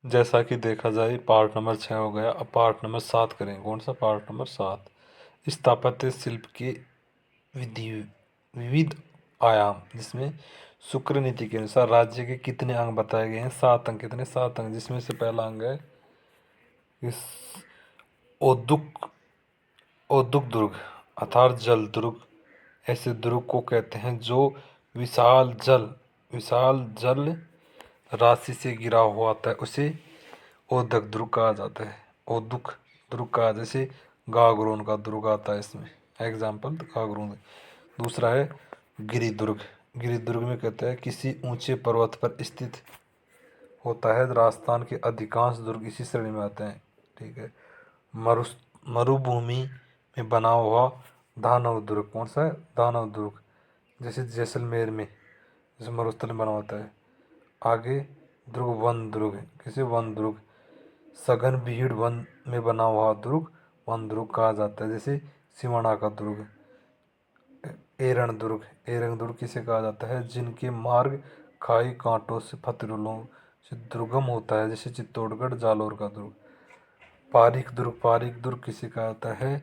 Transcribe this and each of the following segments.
जैसा कि देखा जाए पार्ट नंबर 6 हो गया। अब पार्ट नंबर 7 करेंगे। कौन सा पार्ट नंबर 7? स्थापत्य शिल्प के विधि विविध आयाम, जिसमें शुक्र नीति के अनुसार राज्य के कितने अंग बताए गए हैं? 7 अंग। कितने? 7 अंग, जिसमें से पहला अंग है इस औद्युक औद्युक दुर्ग अर्थात जल दुर्ग। ऐसे दुर्ग को कहते हैं जो विशाल जल राशि से गिरा हुआ होता है, उसे औदक दुर्ग कहा जाता है। औदुक दुर्ग कहा, जैसे गागरोन का दुर्ग आता है इसमें एग्जाम्पल गागरोन। दूसरा है गिरि दुर्ग। गिरि दुर्ग में कहते हैं किसी ऊंचे पर्वत पर स्थित होता है। राजस्थान के अधिकांश दुर्ग इसी श्रेणी में आते हैं। ठीक है। मरु मरुभूमि में बना हुआ दानव दुर्ग। कौन सा है? दानव दुर्ग, जैसे जैसलमेर में जैसे मरुस्थल में बना होता है। आगे दुर्ग वन दुर्ग। किसे? वन दुर्ग। सघन भीड़ वन में बना हुआ दुर्ग वन दुर्ग कहा जाता है, जैसे सिवाना का दुर्ग। एरण दुर्ग। एरण दुर्ग किसे कहा जाता है? जिनके मार्ग खाई कांटों से पथरालों से दुर्गम होता है, जैसे चित्तौड़गढ़ जालौर का दुर्ग। पारीक दुर्ग। पारीक दुर्ग किसे कहा जाता है?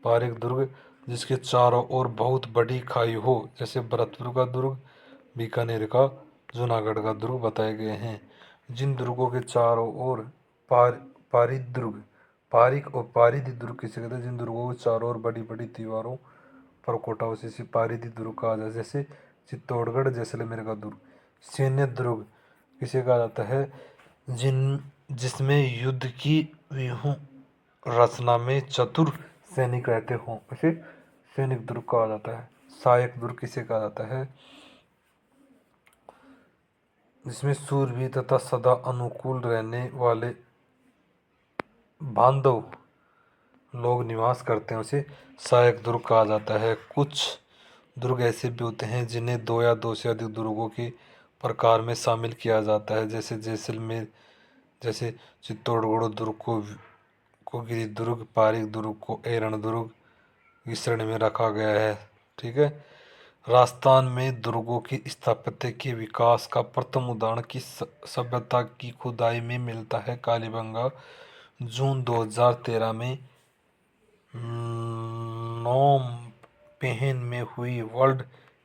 पारीक दुर्ग जिसके चारों ओर बहुत बड़ी खाई हो, जैसे भरतपुर का दुर्ग, बीकानेर का, जूनागढ़ का दुर्ग बताए गए हैं। जिन दुर्गों के चारों ओर पार पारिद दुर्ग पारिक और पारिद दुर्ग किसे कहते हैं? जिन दुर्गों के चारों ओर बड़ी बड़ी दीवारों पर कोटा उसे पारिद दुर्ग कहा जाता है, जैसे चित्तौड़गढ़ जैसलमेर का दुर्ग। सैन्य दुर्ग किसे कहा जाता है? जिसमें युद्ध की व्यूह रचना में चतुर सैनिक रहते हों, उसे सैनिक दुर्ग कहा जाता है। सहायक दुर्ग किसे कहा जाता है? जिसमें सूरवीर तथा सदा अनुकूल रहने वाले बांधव लोग निवास करते हैं, उसे सहायक दुर्ग कहा जाता है। कुछ दुर्ग ऐसे भी होते हैं जिन्हें दो या दो से अधिक दुर्गों के प्रकार में शामिल किया जाता है, जैसे जैसलमेर, जैसे चित्तौड़गढ़ दुर्ग को गिरि दुर्ग, पारीक दुर्ग को एरण दुर्ग की श्रेणी में रखा गया है। ठीक है। राजस्थान में दुर्गों की स्थापत्य के विकास का प्रथम उदाहरण किस सभ्यता की खुदाई में मिलता है? कालीबंगा। जून 2013 में नोम पेहेन में हुई वर्ल्ड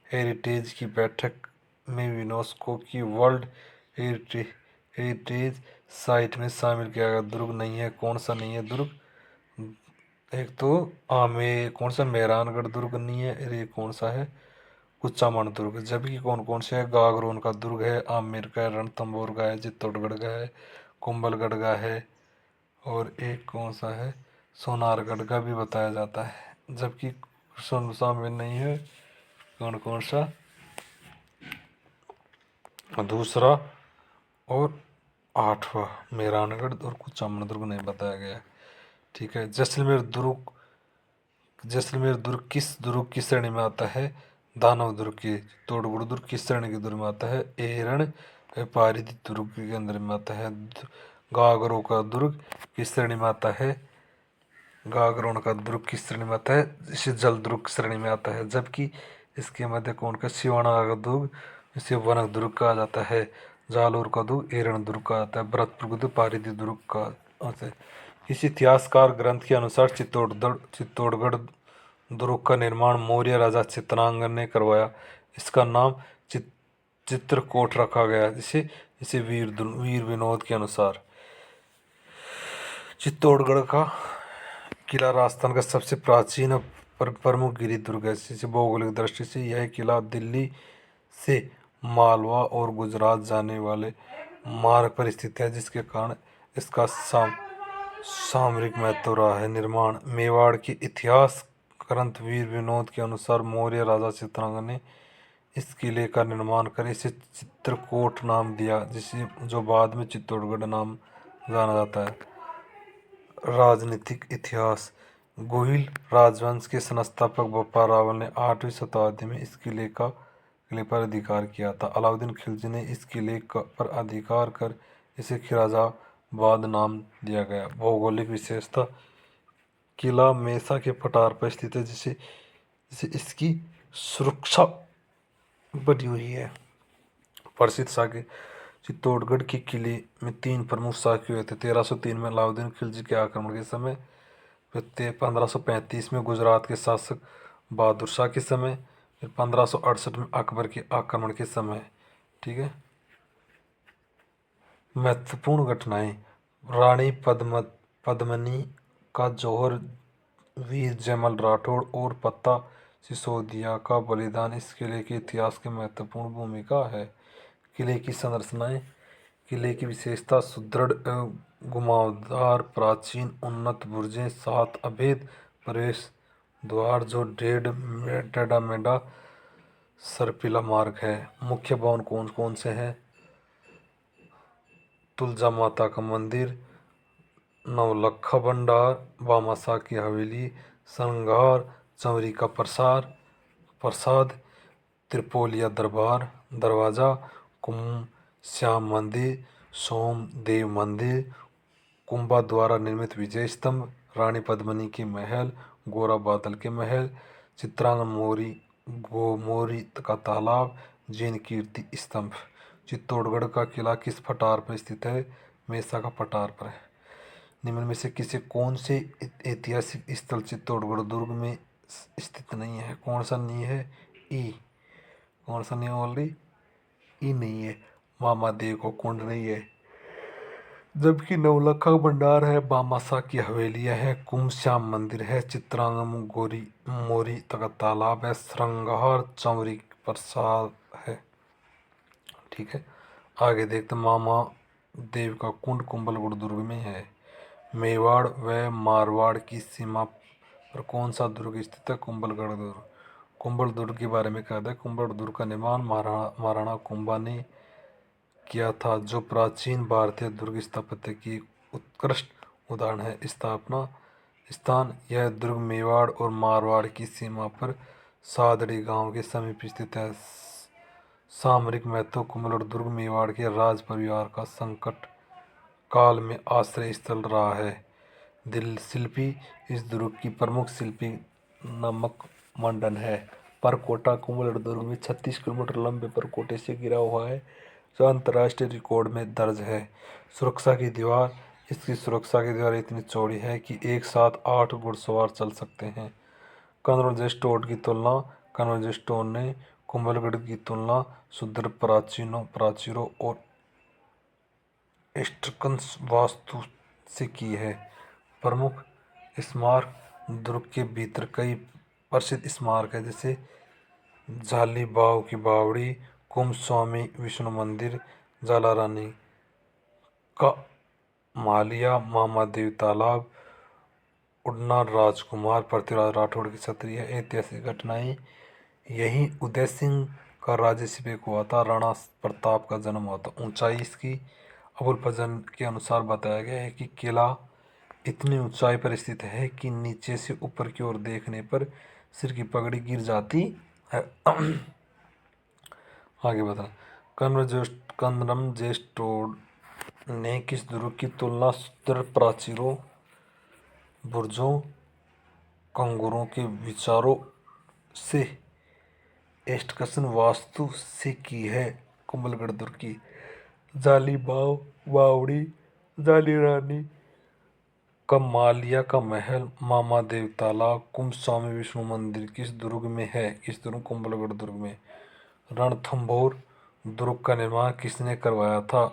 हेरिटेज की बैठक में यूनेस्को की वर्ल्ड हेरिटेज साइट में शामिल किया गया दुर्ग नहीं है। कौन सा नहीं है दुर्ग? एक तो कौन सा मेहरानगढ़ दुर्ग नहीं है, अरे कौन सा है? कुचामन दुर्ग। जबकि कौन कौन से है? गागरोन का दुर्ग है, आमेर का है, रणथंभौर का है, चित्तौड़गढ़ का है, कुंभलगढ़ का है, और एक कौन सा है? सोनारगढ़ का भी बताया जाता है। जबकि शामिल नहीं है। कौन कौन सा? दूसरा और आठवां मेहरानगढ़ और कुचामन दुर्ग नहीं बताया गया। ठीक है। जैसलमेर दुर्ग किस दुर्ग की श्रेणी में आता है? दानव दुर्ग की। तोड़गुड़ दुर्ग किस श्रेणी के दुर्ग में आता है? एरण पारिद दुर्ग के अंदर में आता है। गागरों का दुर्ग किस श्रेणी में आता है? गागरोन का दुर्ग किस श्रेणी में आता है? इसे जल दुर्ग श्रेणी में आता है। जबकि इसके मध्य कौन का? सिवाना का दुर्ग इसे वनक दुर्ग कहा जाता है। जालौर का दुर्ग एरण दुर्ग कहा जाता है। भरतपुर का दुर्ग पारिद दुर्ग का आता है। इस इतिहासकार ग्रंथ के अनुसार चित्तौड़गढ़ दुर्ग का निर्माण मौर्य राजा चित्रांगन ने करवाया। इसका नाम चित्रकोट रखा गया, जिसे इसे वीर विनोद के अनुसार। चित्तौड़गढ़ का किला राजस्थान का सबसे प्राचीन और प्रमुख गिरी दुर्ग है। इसे भौगोलिक दृष्टि से यह किला दिल्ली से मालवा और गुजरात जाने वाले मार्ग पर स्थित है, जिसके कारण इसका सामरिक महत्व रहा है। निर्माण। मेवाड़ के इतिहास ग्रंथ वीर विनोद के अनुसार मौर्य राजा चित्रांगन ने इस किले का निर्माण कर इसे चित्रकोट नाम दिया, जिसे जो बाद में चित्तौड़गढ़ नाम जाना जाता है। राजनीतिक इतिहास। गोहिल राजवंश के संस्थापक बप्पा रावल ने 8वीं शताब्दी में इस किले पर अधिकार किया था। अलाउद्दीन खिलजी ने इस किले पर अधिकार कर इसे खिराजाबाद नाम दिया गया। भौगोलिक विशेषता। किला मेसा के पठार पर स्थित है, जिसे इसकी सुरक्षा बनी हुई है। प्रसिद्ध चित्तौड़गढ़ के किले में 3 प्रमुख साक्य हुए थे। 1303 में अलाउद्दीन खिलजी के आक्रमण के समय, फिर 1535 में गुजरात के शासक बहादुर शाह के समय, फिर 1568 में अकबर के आक्रमण के समय। ठीक है। महत्वपूर्ण घटनाएं। रानी पद्मिनी का जौहर, वीर जयमल राठौड़ और पत्ता सिसोदिया का बलिदान इस किले के इतिहास की महत्वपूर्ण भूमिका है। किले की संरचनाएं। किले की विशेषता सुदृढ़ एवं घुमावदार प्राचीन उन्नत बुर्जें, 7 अभेद प्रवेश द्वार जो टेढ़ा मेढ़ा सर्पिला मार्ग है। मुख्य भवन कौन कौन से हैं? तुलजा माता का मंदिर, नवलखा भंडार, भामाशाह की हवेली, श्रृंगार, चंवरी का प्रसाद, त्रिपोलिया दरवाजा, कुंभ श्याम मंदिर, सोमदेव मंदिर, कुंभा द्वारा निर्मित विजय स्तंभ, रानी पद्मिनी के महल, गोरा बादल के महल, चित्रांगन मोरी का तालाब, जैन कीर्ति स्तंभ। चित्तौड़गढ़ का किला किस पठार पर स्थित है? मेसा का पठार पर है। निम्न में से किसी कौन से ऐतिहासिक स्थल चित्तौड़गढ़ दुर्ग में स्थित नहीं है? कौन सा नहीं है? ई। कौन सा नहीं बोल रही? ई नहीं है। मामादेव को कुंड नहीं है, जबकि नवलखा भंडार है, भामाशाह की हवेलियां है, कुंभ श्याम मंदिर है, चित्रांगम मोरी तक तालाब है, श्रृंगार चंवरी प्रसाद है। ठीक है। आगे देखते, मामा देव का कुंड कुंभलगढ़ दुर्ग में है। मेवाड़ व मारवाड़ की सीमा पर कौन सा दुर्ग स्थित है? कुंभलगढ़ दुर्ग। कुंभल दुर्ग के बारे में कहता है, कुंभल दुर्ग का निर्माण महाराणा कुंभा ने किया था, जो प्राचीन भारतीय दुर्ग स्थापत्य की एक उत्कृष्ट उदाहरण है। स्थापना स्थान। यह दुर्ग मेवाड़ और मारवाड़ की सीमा पर सादड़ी गांव के समीप स्थित है। सामरिक महत्व। कुंभलगढ़ दुर्ग मेवाड़ के राज परिवार का संकट काल में आश्रय स्थल रहा है। दिल शिल्पी। इस दुर्ग की प्रमुख शिल्पी नमक मंडन है। परकोटा। कुंभलगढ़ दुर्ग में 36 किलोमीटर लंबे परकोटे से घिरा हुआ है, जो अंतर्राष्ट्रीय रिकॉर्ड में दर्ज है। सुरक्षा की दीवार। इसकी सुरक्षा की दीवार इतनी चौड़ी है कि एक साथ 8 घुड़सवार चल सकते हैं। कन्वर्जेंट स्टोन की तुलना। कन्वर्जेंट स्टोन ने कुंभलगढ़ की तुलना सुदृढ़ प्राचीरों और एस्टर्कन वास्तु से की है। प्रमुख स्मारक। दुर्ग के भीतर कई प्रसिद्ध स्मारक है, जैसे झाली बाव की बावड़ी, कुंभ स्वामी विष्णु मंदिर, जाला रानी का मालिया, मामादेव तालाब, उड़ना राजकुमार, पृथ्वीराज राठौड़ की क्षत्रिय। ऐतिहासिक घटनाएं। यही उदय सिंह का राज्याभिषेक हुआ था, राणा प्रताप का जन्म हुआ था। ऊंचाई इसकी अबुल फजल के अनुसार बताया गया है कि किला इतनी ऊंचाई पर स्थित है कि नीचे से ऊपर की ओर देखने पर सिर की पगड़ी गिर जाती है। आगे बता। कन्वर्जेस्टोड ने किस दुर्ग की तुलना सुदृढ़ प्राचीरों, बुर्जों, कंगूरों के विचारों से एस्टर्कन वास्तु से की है? कुंभलगढ़ दुर्ग की जाली बावड़ी, जाली रानी का मालिया का महल, मामादेव तालाब, कुंभ स्वामी विष्णु मंदिर किस दुर्ग में है? किस दुर्ग? कुंभलगढ़ दुर्ग में। रणथंभौर दुर्ग का निर्माण किसने करवाया था?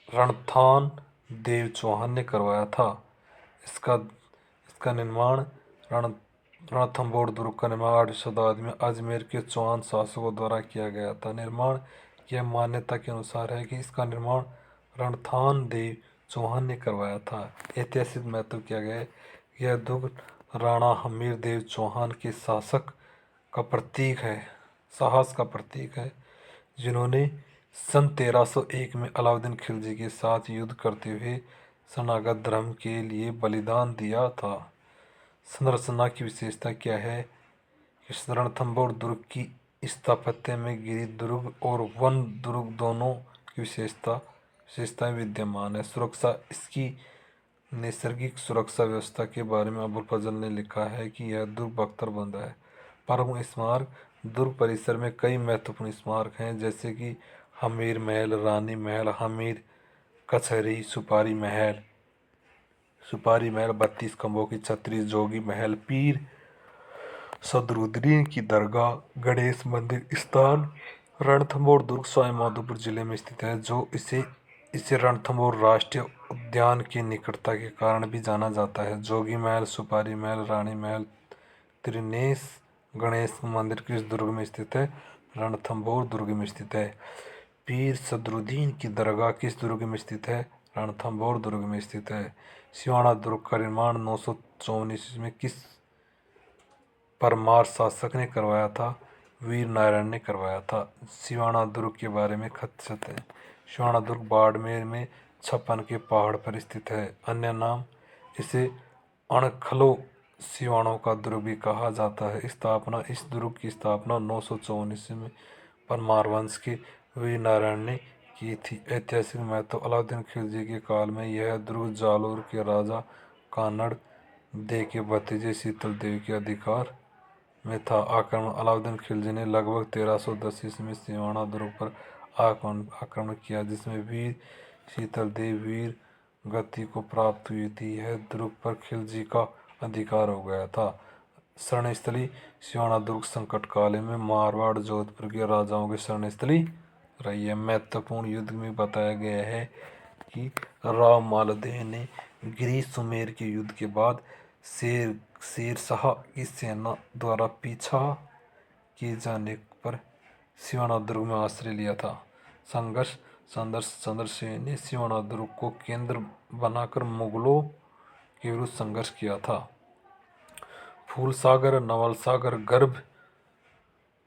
रणथान देव चौहान ने करवाया था। इसका इसका निर्माण रणथंभौर दुर्ग का निर्माण 8वीं शताब्दी में अजमेर के चौहान शासकों द्वारा किया गया था। निर्माण। यह मान्यता के अनुसार है कि इसका निर्माण रणथान देव चौहान ने करवाया था। ऐतिहासिक महत्व किया गया है। यह दुर्ग राणा हमीर देव चौहान के साहस का प्रतीक है, जिन्होंने सन 1301 में अलाउद्दीन खिलजी के साथ युद्ध करते हुए सनातन धर्म के लिए बलिदान दिया था। संरचना की विशेषता क्या है? इस रणथंभौर दुर्ग की स्थापत्य में गिरि दुर्ग और वन दुर्ग दोनों की विशेषताएं विद्यमान है। सुरक्षा। इसकी नैसर्गिक सुरक्षा व्यवस्था के बारे में अबुल फजल ने लिखा है कि यह दुर्ग बख्तरबंद है। प्रमुख स्मारक। दुर्ग परिसर में कई महत्वपूर्ण स्मारक हैं, जैसे कि हमीर महल, रानी महल, हमीर कचहरी, सुपारी महल, 32 खंभों की छतरी, जोगी महल, पीर सदरुद्दीन की दरगाह, गणेश मंदिर स्थान रणथंभौर दुर्ग सवाईमाधोपुर जिले में स्थित है, जो इसे इसे रणथंभौर राष्ट्रीय उद्यान की निकटता के कारण भी जाना जाता है। जोगी महल, सुपारी महल, रानी महल, त्रिनेश गणेश मंदिर किस दुर्ग में स्थित है? रणथंभौर दुर्ग में स्थित है। पीर सदरुद्दीन की दरगाह किस दुर्ग में स्थित है? रणथंभौर दुर्ग में स्थित है। सिवाना दुर्ग का निर्माण 954 ईस्वी में किस परमार शासक ने करवाया था? वीर नारायण ने करवाया था। सिवाना दुर्ग के बारे में खचित है। सिवाना दुर्ग बाड़मेर में छप्पन के पहाड़ पर स्थित है। अन्य नाम इसे अणखलो सिवानों का दुर्ग भी कहा जाता है। स्थापना इस दुर्ग की स्थापना 954 ईस्वी में परमार वंश के वीर नारायण ने की थी। ऐतिहासिक महत्व अलाउद्दीन खिलजी के काल में यह दुर्ग जालोर के राजा कानड़ दे के भतीजे शीतल देव के अधिकार में था। आक्रमण अलाउद्दीन खिलजी ने लगभग 1310 ईस्वी में सिवाना दुर्ग पर आक्रमण किया, जिसमें वीर शीतल देव वीर गति को प्राप्त हुई थी। यह दुर्ग पर खिलजी का अधिकार हो गया था। शरणस्थली सिवाना दुर्ग संकट काल में मारवाड़ जोधपुर के राजाओं की शरणस्थली रही है। महत्वपूर्ण युद्ध में बताया गया है कि राव मालदेव ने गिरी सुमेर के युद्ध के बाद शेरशाह की सेना द्वारा पीछा किए जाने पर सिवाना दुर्ग में आश्रय लिया था। संघर्ष चंद्रसेन ने सिवाना दुर्ग को केंद्र बनाकर मुगलों के विरुद्ध संघर्ष किया था। फूलसागर, नवलसागर, गर्भ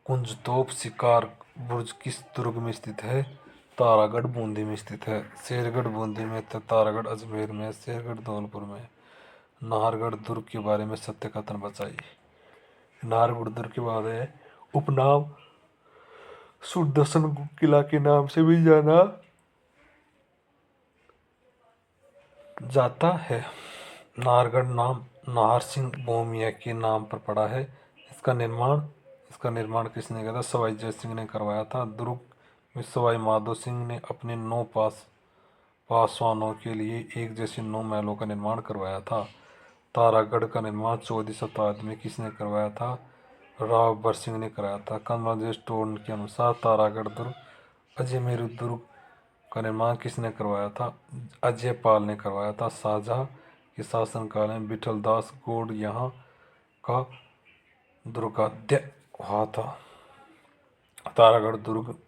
कुंजतोप, शिकार बुर्ज किस दुर्ग में स्थित है? तारागढ़ बूंदी में स्थित है। शेरगढ़ बूंदी में तथा तारागढ़ अजमेर में, शेरगढ़ धौलपुर में। नाहरगढ़ दुर्ग के बारे में सत्य कथन बताइए। नाहरगढ़ दुर्ग के बारे में उपनाम सुदर्शन किला के नाम से भी जाना जाता है। नाहरगढ़ नाम नाहर सिंह भूमिया के नाम पर पड़ा है। इसका निर्माण किसने किया था? सवाई जय सिंह ने करवाया था। दुर्ग में सवाई माधो सिंह ने अपने 9 पासवानों के लिए एक जैसे 9 महलों का निर्माण करवाया था। तारागढ़ का निर्माण 14वीं शताब्दी में किसने करवाया था? राव बरसिंह ने कराया था। कमलादेश टोन के अनुसार तारागढ़ दुर्ग अजमेर दुर्ग का निर्माण किसने करवाया था? अजयपाल ने करवाया था। शाहजहां के शासनकाल में विठलदास गौड़ यहाँ का दुर्गाध्याय हुआ था। तारागढ़ दुर्ग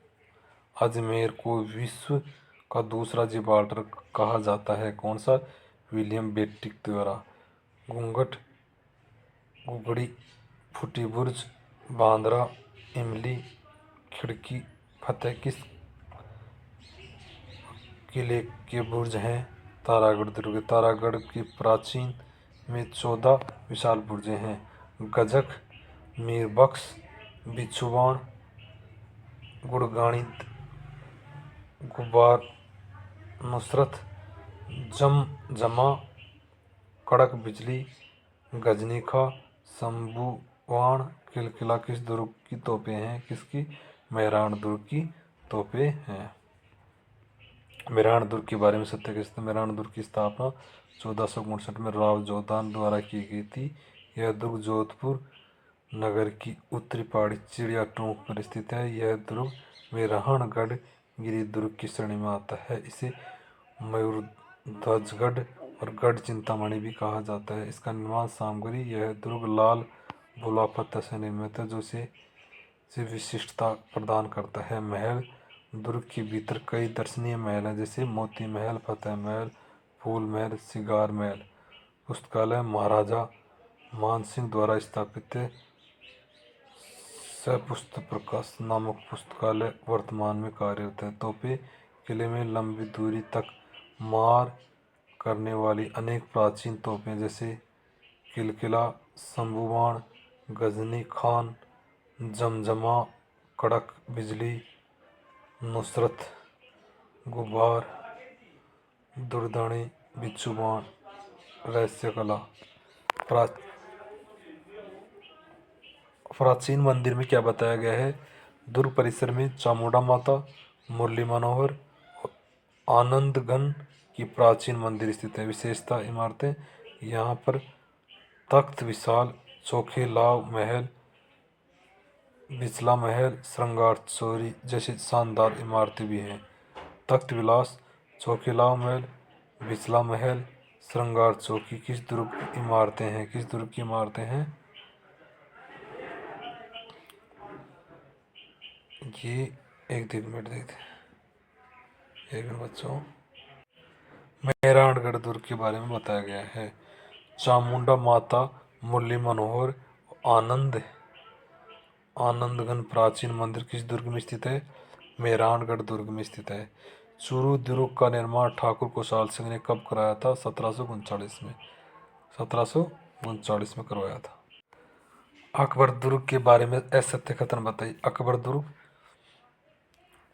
अजमेर को विश्व का दूसरा जिब्राल्टर कहा जाता है। कौन सा? विलियम बेंटिक द्वारा। घूंघट, गुगड़ी, फूटी बुर्ज, बांद्रा, इमली, खिड़की, फतेह किस किले के बुर्ज हैं? तारागढ़ दुर्ग। तारागढ़ की प्राचीन में 14 विशाल बुर्जें हैं। गजक, मीरबख्श, बिच्छुवाण, गुड़गानित, गुबार, नुसरत, जमा, कड़क बिजली, गजनी खां, शंभुवाण। किलकिला किस दुर्ग की तोपें हैं? किसकी? मेहराण दुर्ग की तोपें हैं। मेहराण दुर्ग के बारे में सत्य किसने? मेहराण दुर्ग की स्थापना 1459 में राव जोधान द्वारा की गई थी। यह दुर्ग जोधपुर नगर की उत्तरी पहाड़ी चिड़िया टोंक पर स्थित है। यह दुर्ग मेहरानगढ़ गिरी दुर्ग की श्रेणी में आता है। इसे मयूरध्वजगढ़ और गढ़ चिंतामणि भी कहा जाता है। इसका निर्माण सामग्री यह दुर्ग लाल भोला पत्थर से निर्मित है, जो से विशिष्टता प्रदान करता है। महल दुर्ग के भीतर कई दर्शनीय महल हैं, जैसे मोती महल, फतेह महल, फूल महल, सिगार महल। पुस्तकालय महाराजा मानसिंह द्वारा स्थापित है। सपुस्तक प्रकाश नामक पुस्तकालय वर्तमान में कार्यरत है। तोपें किले में लंबी दूरी तक मार करने वाली अनेक प्राचीन तोपें, जैसे किलकिला, शंभुवाण, गजनी खान, जमजमा, कड़क बिजली, नुसरत, गुबार, दुर्दानी, बिच्छुवाण। रहस्य कला। प्राचीन मंदिर में क्या बताया गया है? दुर्ग परिसर में चामुंडा माता, मुरली मनोहर आनंदगन की प्राचीन मंदिर स्थित है। विशेषता इमारतें यहाँ पर तख्त विशाल, चोखे लाव महल, बिचला महल, श्रृंगार चोरी जैसी शानदार इमारतें भी हैं। तख्त विलास, चोखीलाव महल, बिचला महल, श्रृंगार चौकी किस दुर्ग की इमारतें हैं? किस दुर्ग की इमारतें हैं? ये एक मिनट देखते हैं, एक मिनट बच्चों। मेहरानगढ़ दुर्ग के बारे में बताया गया है। चामुंडा माता, मुरली मनोहर आनंदगन प्राचीन मंदिर किस दुर्ग में स्थित है? मेहरानगढ़ दुर्ग में स्थित है। चूरू दुर्ग का निर्माण ठाकुर कुशाल सिंह ने कब कराया था? 1739 में। 1739 में करवाया था। अकबर दुर्ग के बारे में असत्य कथन बताइए। अकबर दुर्ग,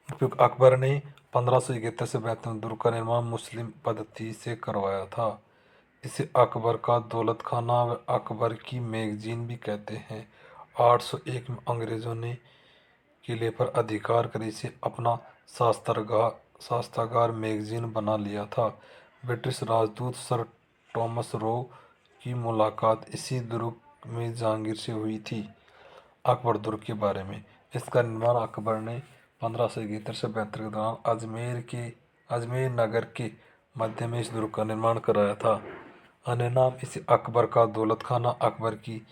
क्योंकि अकबर ने 1571 से 72 में दुर्ग का निर्माण मुस्लिम पद्धति से करवाया था। इसे अकबर का दौलत खाना व अकबर की मैगजीन भी कहते हैं। 801 में अंग्रेजों ने किले पर अधिकार कर इसे अपना शास्त्रागार मैगजीन बना लिया था। ब्रिटिश राजदूत सर थॉमस रो की मुलाकात इसी दुर्ग में जहांगीर से हुई थी। अकबर दुर्ग के बारे में, इसका निर्माण अकबर ने 1571 से 72 के दौरान अजमेर नगर के मध्य में इस दुर्ग का निर्माण कराया था। अन्य नाम इसे अकबर का दौलत खाना, अकबर की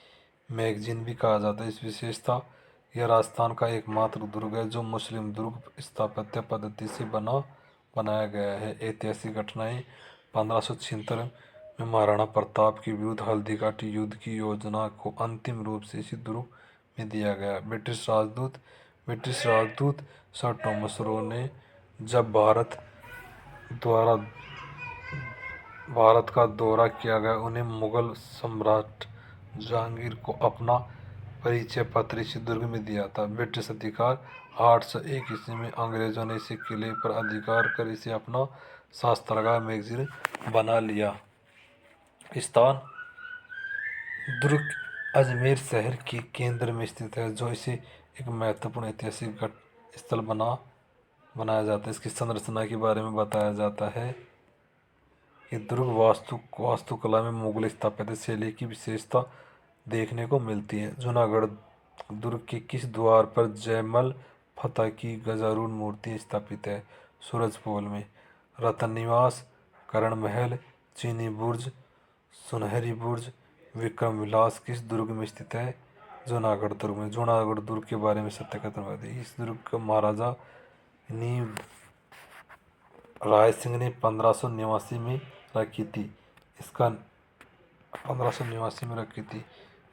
मैगजीन भी कहा जाता है। इस विशेषता, यह राजस्थान का एकमात्र दुर्ग है जो मुस्लिम दुर्ग स्थापत्य पद्धति से बनाया गया है। ऐतिहासिक घटनाएं 1576 में महाराणा प्रताप के विरुद्ध हल्दीघाटी युद्ध की योजना को अंतिम रूप से इसी दुर्ग में दिया गया। ब्रिटिश राजदूत सर थॉमस रो ने जब भारत का दौरा किया गया, उन्हें मुगल सम्राट जहांगीर को अपना परिचय पत्र इसी दुर्ग में दिया था। ब्रिटिश अधिकार 801 ईस्वी में अंग्रेजों ने इसे किले पर अधिकार कर इसे अपना शास्त्रागार मैगजीन बना लिया। स्थान, दुर्ग अजमेर शहर के केंद्र में स्थित है, जो इसे एक महत्वपूर्ण ऐतिहासिक स्थल बनाया जाता है। इसकी संरचना के बारे में बताया जाता है कि दुर्ग वास्तुकला में मुगल स्थापत्य शैली की विशेषता देखने को मिलती है। जूनागढ़ दुर्ग के किस द्वार पर जयमल फतह की गजारूढ़ मूर्ति स्थापित है? सूरजपोल में। रतन निवास, करण महल, चीनी बुर्ज, सुनहरी बुर्ज, विक्रम विलास किस दुर्ग में स्थित है? जूनागढ़ दुर्ग में। जूनागढ़ दुर्ग के बारे में सत्य कथन बताइए। इस दुर्ग का महाराजा नींव राय सिंह ने 1589 में रखी थी। इसका 1589 में रखी थी।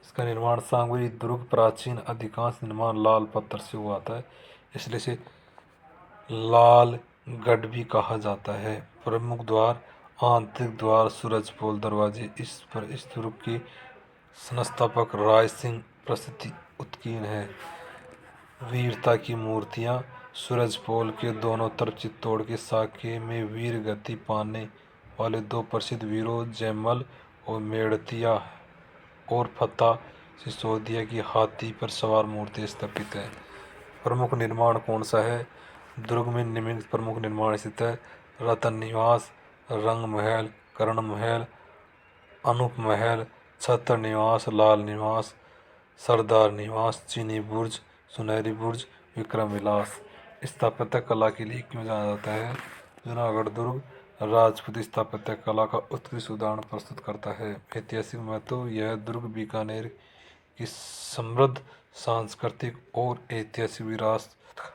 इसका निर्माण सांगवी दुर्ग प्राचीन अधिकांश निर्माण लाल पत्थर से हुआ था, इसलिए इसे लालगढ़ भी कहा जाता है। प्रमुख द्वार, आंतरिक द्वार, सूरजपोल दरवाजे, इस दुर्ग के संस्थापक राय सिंह प्रसिद्ध उत्कीर्ण है। वीरता की मूर्तियाँ, सूरजपोल के दोनों तरफ चित्तौड़ के साके में वीर गति पाने वाले दो प्रसिद्ध वीरों जयमल और मेड़तिया और फतह सिसोदिया की हाथी पर सवार मूर्ति स्थापित है। प्रमुख निर्माण कौन सा है? दुर्ग में निम्नलिखित प्रमुख निर्माण स्थित है: रतन निवास, रंग महल, कर्ण महल, अनूप महल, छत्र निवास, लाल निवास, सरदार निवास, चीनी बुर्ज, सुनहरी बुर्ज, विक्रम विलास। स्थापत्य कला के लिए क्यों जाना जाता है? जूनागढ़ दुर्ग राजपूत स्थापत्य कला का उत्कृष्ट उदाहरण प्रस्तुत करता है। ऐतिहासिक महत्व, यह दुर्ग बीकानेर की समृद्ध सांस्कृतिक और ऐतिहासिक विरासत का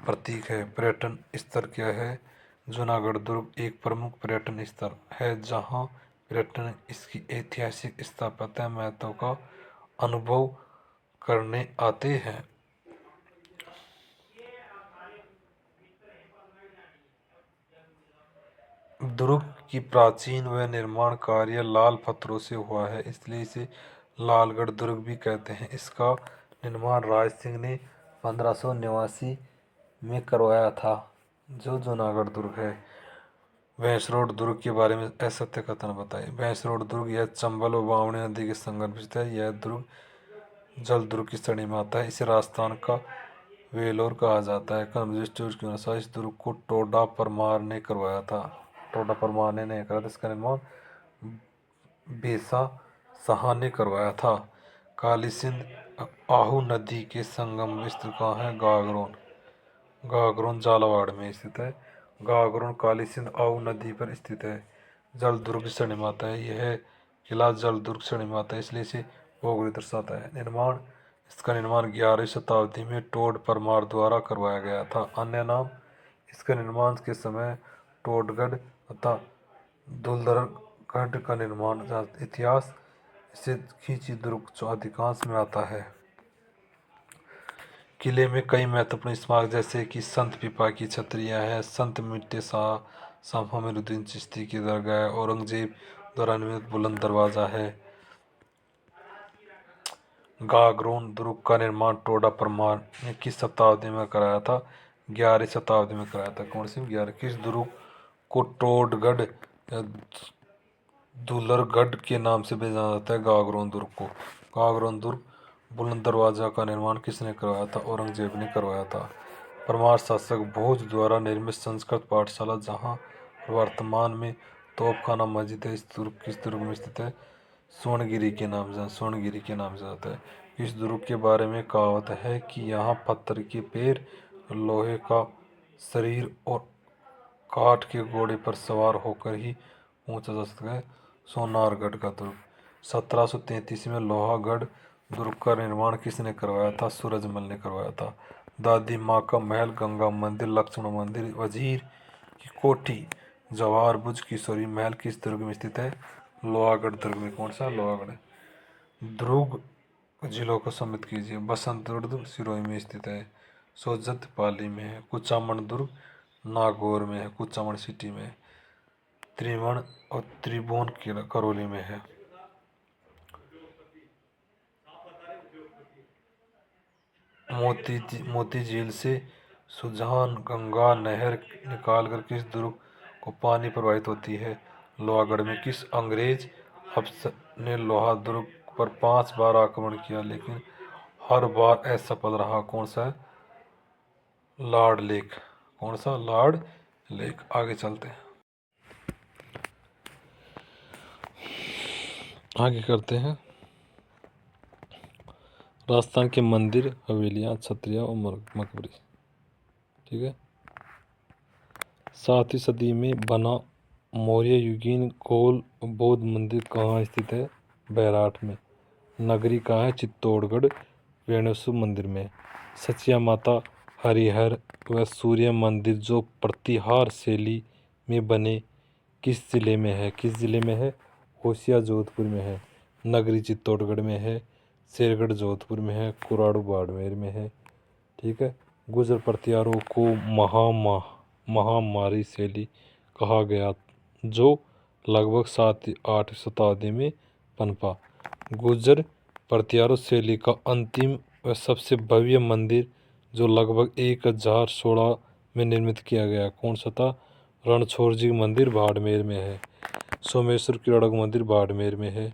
प्रतीक है। पर्यटन स्थल क्या है? जूनागढ़ दुर्ग एक प्रमुख पर्यटन स्थल है जहां पर्यटन इसकी ऐतिहासिक स्थापत्य महत्व का अनुभव करने आते हैं। दुर्ग की प्राचीन व निर्माण कार्य लाल पत्थरों से हुआ है, इसलिए इसे लालगढ़ दुर्ग भी कहते हैं। इसका निर्माण राज सिंह ने 1589 में करवाया था, जो जूनागढ़ दुर्ग है। भैंसरोड दुर्ग के बारे में असत्य कथन बताइए। भैंसरोड दुर्ग यह चंबल व बावनी नदी के संगम में स्थित है। यह दुर्ग जल दुर्ग की श्रेणी में आता है। इसे राजस्थान का वेलोर कहा जाता है। कन्वर्जेस्टिव के अनुसार इस दुर्ग को टोडा परमार ने करवाया था। टोडा परमार ने नहीं करा था, इसका निर्माण बेसा सहा ने करवाया था। काली सिंध आहू नदी के संगम में स्थित कहाँ है? गागरोन। गागरोन झालावाड़ में स्थित है। गागरोन काली सिंध आहू नदी पर स्थित है। जल दुर्ग से निर्माता है। यह किला जल दुर्ग से निर्माता है, इसलिए इसे भौगोलिक दर्शाता है। इसका निर्माण 11वीं शताब्दी में टोड परमार द्वारा करवाया गया था। अन्य नाम इसके निर्माण के समय टोडगढ़ तथा धुलधरगढ़ का निर्माण इतिहास इसे खींची दुर्ग जो अधिकांश में आता है। किले में कई महत्वपूर्ण स्मारक जैसे कि संत पीपा की छतरियां हैं, संत मिट्टे शाह हमीरुद्दीन चिश्ती की दरगाह है, औरंगजेब द्वारा निर्मित बुलंद दरवाजा है। गागरोन दुर्ग का निर्माण टोडा परमार ने किस शताब्दी में कराया था? 11वीं शताब्दी में कराया था। कौन सी? 11। किस दुर्ग को टोडगढ़ या दुलरगढ़ के नाम से भी जाना जाता है? गागरोन दुर्ग को। गागरोन दुर्ग बुलंद दरवाजा का निर्माण किसने करवाया था? औरंगजेब ने करवाया था। परमार शासक भोज द्वारा निर्मित संस्कृत पाठशाला जहां वर्तमान में तोपखाना मस्जिद है, इस दुर्ग किस दुर्ग में स्थित है? स्वर्णगिरी के नाम से आता है। इस दुर्ग के बारे में कहावत है कि यहाँ पत्थर के पैर, लोहे का शरीर और काठ के घोड़े पर सवार होकर ही पहुंचा जा सकता है। सोनारगढ़ का दुर्ग 1733 में लोहागढ़ दुर्ग का निर्माण किसने करवाया था? सूरजमल ने करवाया था। दादी माँ का महल, गंगा मंदिर, लक्ष्मण मंदिर, वजीर की कोठी, जवाहर बुर्ज, किशोरी महल किस दुर्ग में स्थित है? लोहागढ़ दुर्ग में। कौन सा? लोहागढ़। दुर्ग जिलों को सम्मिलित कीजिए। बसंत दुर्ग सिरोही में स्थित है। सोजत पाली में है। कुचामन दुर्ग नागौर में है, कुचामन सिटी में। त्रिभुवन और त्रिभुवन करौली में है। मोती झील से सुजान गंगा नहर निकालकर किस दुर्ग को पानी प्रवाहित होती है? लोहागढ़ में। किस अंग्रेज अफसर ने लोहा दुर्ग पर 5 बार आक्रमण किया लेकिन हर बार असफल रहा? कौन सा है? Lord lake. कौन सा? Lord lake. आगे चलते हैं, आगे करते हैं। राजस्थान के मंदिर, हवेलियां, छतरियां और मकबरे। ठीक है। 7वीं सदी में बना मौर्य युगीन गोल बौद्ध मंदिर कहाँ स्थित है? बैराठ में। नगरी कहाँ है? चित्तौड़गढ़ वेणुसु मंदिर में। सचिया माता, हरिहर व सूर्य मंदिर जो प्रतिहार शैली में बने किस जिले में है? किस जिले में है? होशिया जोधपुर में है। नगरी चित्तौड़गढ़ में है। शेरगढ़ जोधपुर में है। कुराड़ू बाड़मेर में है। ठीक है। गुर्जर प्रतिहारों को महामारी शैली कहा गया जो लगभग 7-8 शताब्दी में पनपा। गुर्जर प्रतिहारों शैली का अंतिम व सबसे भव्य मंदिर जो लगभग 1016 में निर्मित किया गया, कौन सा था? रणछोड़ जी मंदिर बाड़मेर में है। सोमेश्वर किराड़क मंदिर बाड़मेर में है।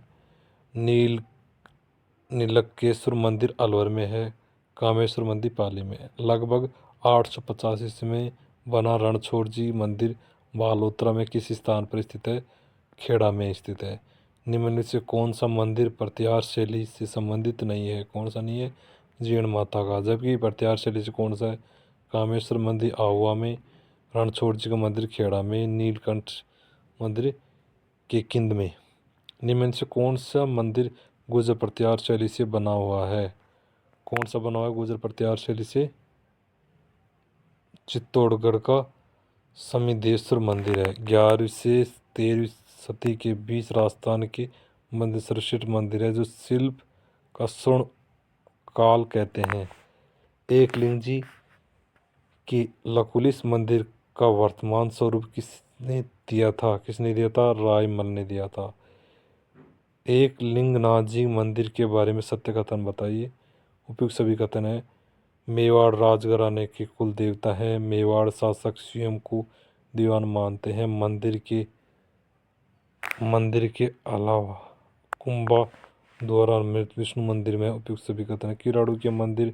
नीलकेश्वर मंदिर अलवर में है। कामेश्वर मंदिर पाली में है। लगभग 850 ईस्वी में बना रणछोड़ जी मंदिर बालोतरा में किस स्थान पर स्थित है? खेड़ा में स्थित है। निम्नलिखित से कौन सा मंदिर प्रतिहार शैली से संबंधित नहीं है? कौन सा नहीं है? जीर्ण माता का। जबकि प्रतिहार शैली से कौन सा है? कामेश्वर मंदिर आहुआ में, रणछोड़ जी का मंदिर खेड़ा में, नीलकंठ मंदिर केकिंद में। निम्न से कौन सा मंदिर गुर्जर प्रतिहार शैली से बना हुआ है? कौन सा बना हुआ है गुर्जर प्रतिहार शैली से? चित्तौड़गढ़ का समिदेश्वर मंदिर है। 11वीं से 13वीं सदी के बीच राजस्थान के मंदिर सर्वश्रेष्ठ मंदिर है जो शिल्प का स्वर्ण काल कहते हैं। एकलिंग जी की लकुलिस मंदिर का वर्तमान स्वरूप किसने दिया था? किसने दिया था? रायमल ने दिया था। एक लिंगनाथ जी मंदिर के बारे में सत्य कथन बताइए। उपयुक्त सभी कथन है। मेवाड़ राजघराने के कुल देवता हैं। मेवाड़ शासक स्वयं को दीवान मानते हैं। मंदिर के अलावा कुंभा द्वारा निर्मित विष्णु मंदिर में उपयुक्त सभी कथन है। किराड़ू के मंदिर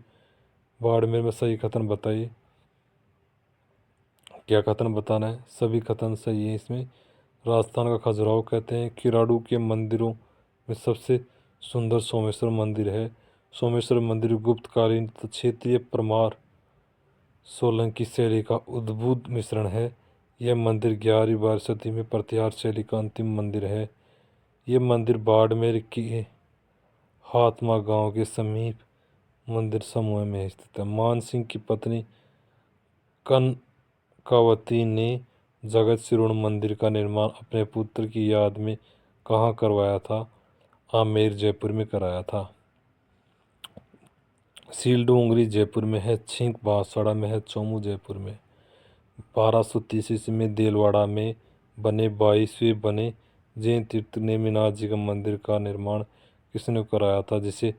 बाड़मेर में सही कथन बताइए। क्या कथन बताना है? सभी कथन सही है इसमें। राजस्थान का खजुराहो कहते हैं किराड़ू के मंदिरों में सबसे सुंदर सोमेश्वर मंदिर है। सोमेश्वर मंदिर गुप्तकालीन तथा क्षेत्रीय परमार सोलंकी शैली का अद्भुत मिश्रण है। यह मंदिर 11वीं सदी में प्रतिहार शैली का अंतिम मंदिर है। यह मंदिर बाड़मेर के हाथमा गांव के समीप मंदिर समूह में स्थित है। मान सिंह की पत्नी कनकावती ने जगत सिरोड़ मंदिर का निर्माण अपने पुत्र की याद में कहाँ करवाया था? आमेर जयपुर में कराया था। सीलडोंगरी जयपुर में है। छिंक बांसवाड़ा में है। चोमू जयपुर में। 1230 ईस्वी में देलवाड़ा में बने 22वें बने जैन तीर्थ नेमिनाथ जी का मंदिर का निर्माण किसने कराया था, जिसे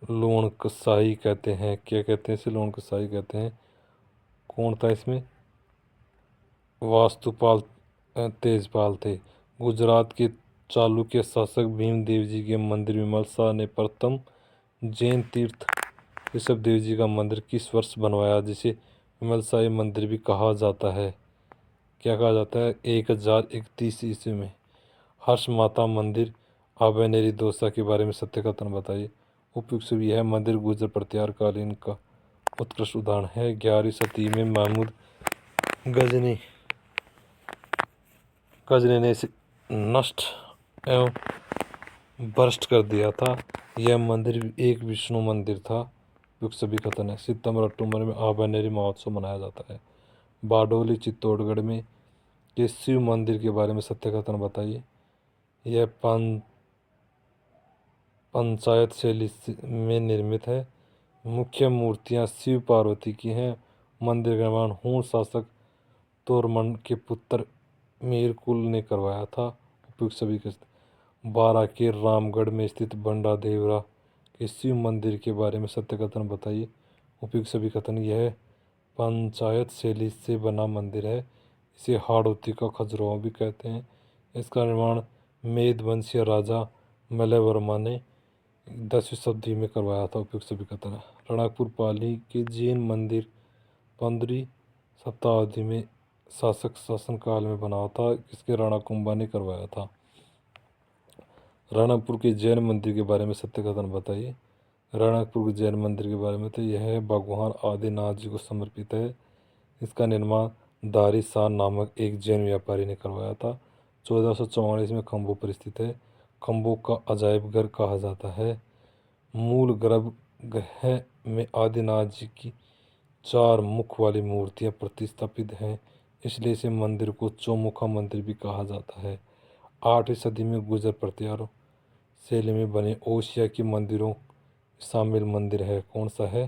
लोणकसाही कहते हैं? क्या कहते हैं इसे? लोणकसाही कहते हैं। कौन था इसमें? वास्तुपाल तेजपाल थे। गुजरात के चालुक्य शासक भीमदेव जी के मंदिर विमल शाह ने प्रथम जैन तीर्थ ऋषभ देव जी का मंदिर किस वर्ष बनवाया, जिसे विमल शाही मंदिर भी कहा जाता है? क्या कहा जाता है? 1031 ईस्वी में। हर्ष माता मंदिर आबेनेरी दोसा के बारे में सत्य कथन बताइए। उपयुक्त भी है। मंदिर गुर्जर प्रतिहार कालीन का उत्कृष्ट उदाहरण है। 11वीं शती में महमूद गजनी ने इसे नष्ट एवं भ्रष्ट कर दिया था। यह मंदिर एक विष्णु मंदिर था। उपयुक्त सभी कथन है। सितंबर अक्टूबर में आबेनेरी महोत्सव मनाया जाता है। बारडोली चित्तौड़गढ़ में के शिव मंदिर के बारे में सत्य कथन बताइए। यह पंचायत शैली में निर्मित है। मुख्य मूर्तियां शिव पार्वती की हैं। मंदिर का निर्माण हूण शासक तोरमन के पुत्र मीरकुल ने करवाया था। उपयुक्त सभी के। बारा के रामगढ़ में स्थित बंडा देवरा के शिव मंदिर के बारे में सत्य कथन बताइए। उपयुक्त सभी कथन। यह पंचायत शैली से बना मंदिर है। इसे हाड़ौती का खजुराहो भी कहते हैं। इसका निर्माण मेदवंशीय राजा मलयवर्मा ने 10वीं शताब्दी में करवाया था। उपयुक्त सभी कथन है। रणकपुर पाली के जैन मंदिर 15वीं शताब्दी में शासक शासनकाल में बना था। इसके राणा कुंभा ने करवाया था। रणकपुर के जैन मंदिर के बारे में सत्य कथन बताइए। रणकपुर के जैन मंदिर के बारे में तो यह भगवान आदिनाथ जी को समर्पित है। इसका निर्माण दारी शाह नामक एक जैन व्यापारी ने करवाया था। 1444 में खम्भों पर स्थित है। खम्भों का अजायब घर कहा जाता है। मूल गर्भगृह में आदिनाथ जी की 4 मुख वाली मूर्तियां प्रतिस्थापित हैं, इसलिए इसे मंदिर को चौमुखा मंदिर भी कहा जाता है। 8वीं सदी में गुर्जर प्रतिहार शैली में बने ओसिया के मंदिरों शामिल मंदिर है। कौन सा है?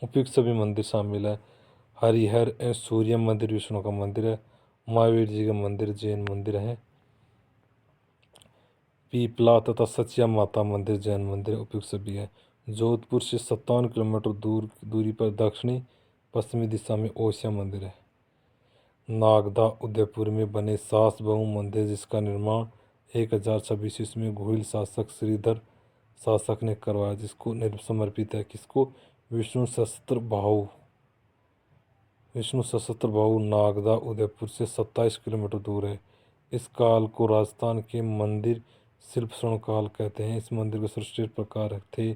उपयुक्त सभी मंदिर शामिल है। हरिहर सूर्य मंदिर विष्णु का मंदिर है। महावीर जी का मंदिर जैन मंदिर है। पीपला तथा सचिया माता मंदिर जैन मंदिर उपयुक्त सभी है। जोधपुर से 57 किलोमीटर दूरी पर दक्षिणी पश्चिमी दिशा में ओसिया मंदिर है। नागदा उदयपुर में बने सास बहु मंदिर, जिसका निर्माण 1026 ईस्वी में घुइल शासक श्रीधर शासक ने करवाया, जिसको समर्पित है किसको? विष्णु सहस्त्र बाहु नागदा उदयपुर से 27 किलोमीटर दूर है। इस काल को राजस्थान के मंदिर शिल्प स्वर्ण काल कहते हैं। इस मंदिर के सर्वश्रेष्ठ प्रकार थे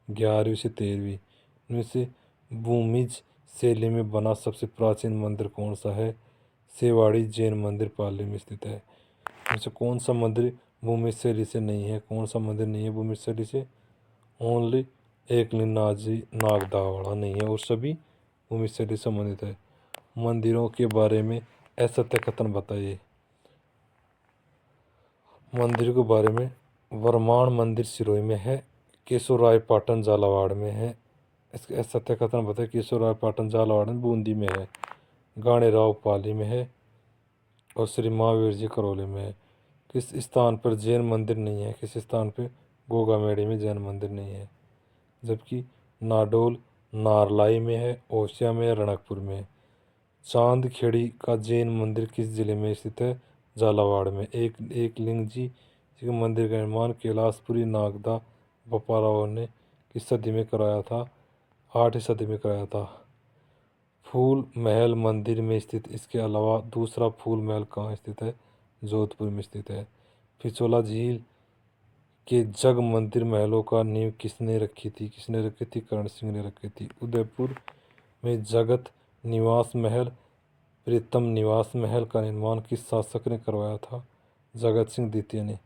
11वीं से 13वीं। इनमें से भूमिज शैली में बना सबसे प्राचीन मंदिर कौन सा है? सेवाड़ी जैन मंदिर पाली में स्थित है। इनसे कौन सा मंदिर भूमिज शैली से नहीं है? कौन सा मंदिर नहीं है भूमिज शैली से? ओनली एकलिंगनाथ जी नागदावाड़ा नहीं है, और सभी भूमिज शैली संबंधित है। मंदिरों के बारे में असत्य कथन बताइए। मंदिर के बारे में वर्माण मंदिर सिरोही में है। केशवराय पाटन झालावाड़ में है। इसके असत्य कथन बताइए। केशवराय पाटन झालावाड़ में बूंदी में है। गाणे राव पाली में है और श्री महावीर जी करौली में है। किस स्थान पर जैन मंदिर नहीं है? किस स्थान पर? गोगामेड़ी में जैन मंदिर नहीं है। जबकि नाडोल नारलाई में है, ओसिया में, रणकपुर में है। चांदखेड़ी का जैन मंदिर किस जिले में स्थित है? झालावाड़ में। एक लिंग जी जी मंदिर का निर्माण कैलाशपुरी नागदा बप्पाराव ने किस सदी में कराया था? 8वीं सदी में कराया था। फूल महल मंदिर में स्थित इसके अलावा दूसरा फूल महल कहाँ स्थित है? जोधपुर में स्थित है। पिछोला झील के जग मंदिर महलों का नींव किसने रखी थी? करण सिंह ने रखी थी। उदयपुर में जगत निवास महल, प्रीतम निवास महल का निर्माण किस शासक ने करवाया था? जगत सिंह द्वितीय ने।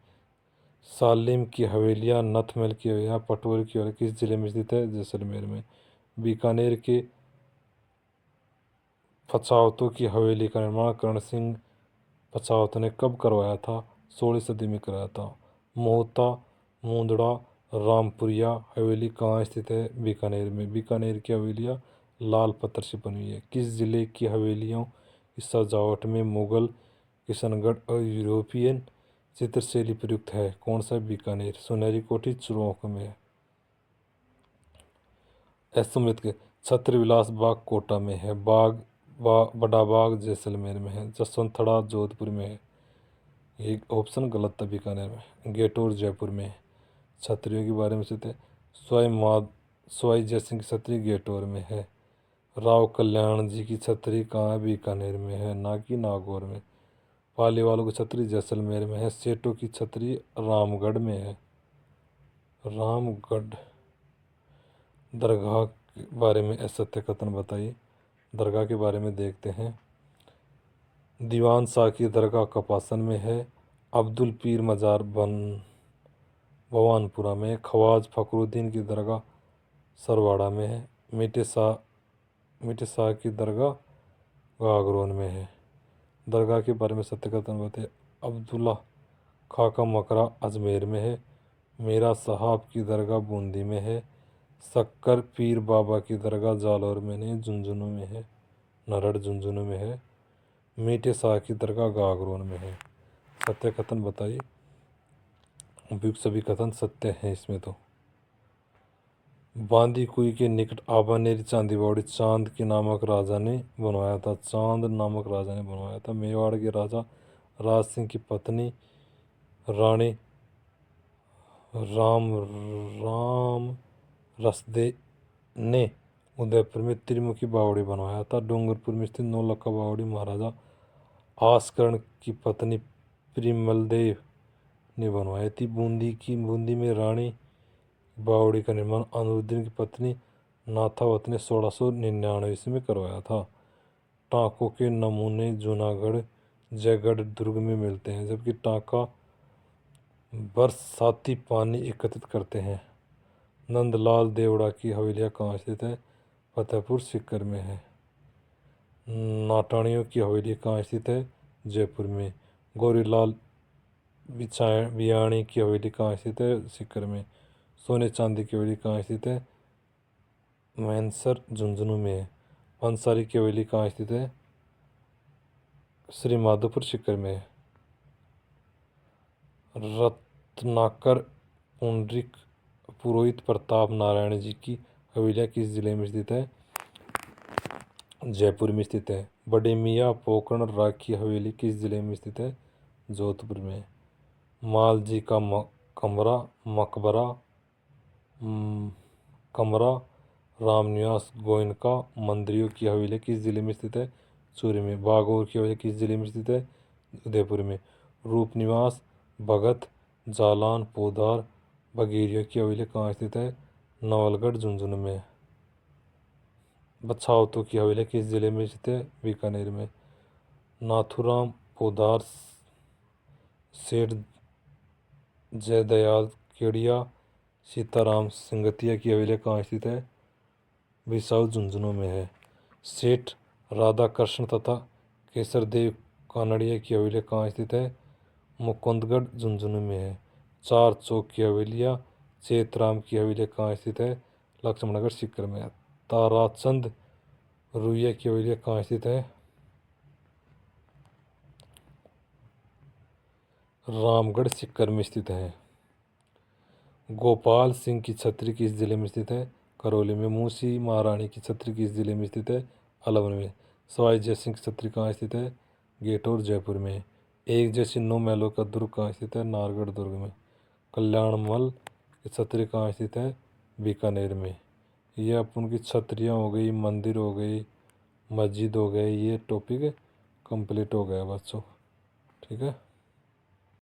सालिम की हवेलियाँ, नथमहल की हवेलियाँ, पटोरी की हवेलियाँ किस जिले में स्थित है? जैसलमेर में। बीकानेर के पचावतों की हवेली का निर्माण करण सिंह पचावत ने कब करवाया था? 16वीं सदी में कराया था। मोहता, मुंदड़ा, रामपुरिया हवेली कहाँ स्थित है? बीकानेर में। बीकानेर की हवेलियाँ लाल पत्थर से बनी हुई है। किस जिले की हवेलियों की सजावट में मुगल, किशनगढ़ और यूरोपियन चित्रशैली प्रयुक्त है? कौन सा? बीकानेर। सुनहरी कोठी चुरोक में है। अश्वमेध के छत्र विलास बाग कोटा में है। बड़ा बाग जैसलमेर में है। जसवंतड़ा जोधपुर में है। ये ऑप्शन गलत था, बीकानेर में। गेटोर जयपुर में है। क्षत्रियों के बारे में से थे स्वाई जयसिंह की छत्री गेटोर में है। राव कल्याण जी की छत्री कहाँ है? बीकानेर में है, ना कि नागौर में। पालीवालों की छत्री जैसलमेर में है। सेठों की छत्री रामगढ़ में है। रामगढ़ दरगाह के बारे में असत्य कथन बताइए। दरगाह के बारे में देखते हैं। दीवान शाह की दरगाह कपासन में है। अब्दुल पीर मज़ार भवानपुरा में। ख्वाज फखरुद्दीन की दरगाह सरवाड़ा में है। मीठे शाह की दरगाह गागरोन में है। दरगाह के बारे में सत्य कथन बताइए। अब्दुल्ला खाका मकरा अजमेर में है। मीरा साहब की दरगाह बूंदी में है। शक्कर पीर बाबा की दरगाह जालौर में नहीं, झुंझुनू में है। नरड़ झुंझुनू में है। मीठे शाह की दरगाह गागरोन में है। सत्य कथन बताइए। उपयुक्त सभी कथन सत्य हैं इसमें तो। बांदी कुई के निकट आबानेरी चांदी बावड़ी चांद के नामक राजा ने बनवाया था। चांद नामक राजा ने बनवाया था। मेवाड़ के राजा राज सिंह की पत्नी रानी राम रसदे ने उदयपुर में त्रिमुखी बावड़ी बनवाया था। डूंगरपुर में स्थित नौलखा बावड़ी महाराजा आस्करण की पत्नी प्रिमलदेव ने बनवाई थी। बूंदी में रानी बावड़ी का निर्माण अनिरुद्दीन की पत्नी नाथावत ने 1699 ईस्वी में करवाया था। टाँकों के नमूने जूनागढ़ जयगढ़ दुर्ग में मिलते हैं, जबकि टाँका बरसाती पानी एकत्रित करते हैं। नंदलाल देवड़ा की हवेलियाँ कहाँ स्थित है? फतेहपुर सीकर में है। नाटाणियों की हवेली कहाँ स्थित है? जयपुर में। गौरीलाल बियाणी की हवेली कहाँ स्थित है? सीकर में। सोने चांदी की हवेली कहाँ स्थित है? मैनसर झुंझुनू में है। पंसारी की हवेली कहाँ स्थित है? श्री माधोपुर सीकर में है। रत्नाकर पुंडरीक पुरोहित प्रताप नारायण जी की हवेलियाँ किस जिले में स्थित है? जयपुर में स्थित है। बड़े मियाँ पोकरण राग की हवेली किस जिले में स्थित है? जोधपुर में। माल जी का कमरा रामनिवास गोयनका मंदिरों की हवेली किस जिले में स्थित है? चूरू में। बागौर की हवेली किस जिले में स्थित है? उदयपुर में। रूपनिवास भगत जालान पोदार बगेरिया की हवेली कहाँ स्थित है? नवलगढ़ झुंझुनू में। बछावतों की हवेली किस जिले में स्थित है? बीकानेर में। नाथुराम पोदार सेठ जयदयाल केड़िया सीताराम सिंगतिया की हवेली कहाँ स्थित है? बिसाऊ झुंझुनू में है। सेठ राधाकृष्ण तथा केसरदेव कानड़िया की हवेली कहाँ स्थित है? मुकुंदगढ़ झुंझुनू में है। चार चौक की हवेलियाँ चेतराम की हवेली कहाँ स्थित है? लक्ष्मणगढ़ सीकर में है। ताराचंद रुइया की हवेली कहाँ स्थित है? रामगढ़ सीकर में स्थित है। गोपाल सिंह की छत्री किस जिले में स्थित है? करौली में। मूसी महारानी की छत्री किस जिले में स्थित है? अलवर में। सवाई जयसिंह की छत्री कहाँ स्थित है? गेटौर जयपुर में। एक जैसी 9 महलों का दुर्ग कहाँ स्थित है? नाहरगढ़ दुर्ग में। कल्याण महल की छतरी कहाँ स्थित है? बीकानेर में। ये अपन की छतरियाँ हो गई, मंदिर हो गई, मस्जिद हो गए, ये टॉपिक कंप्लीट हो गया बच्चों। ठीक है।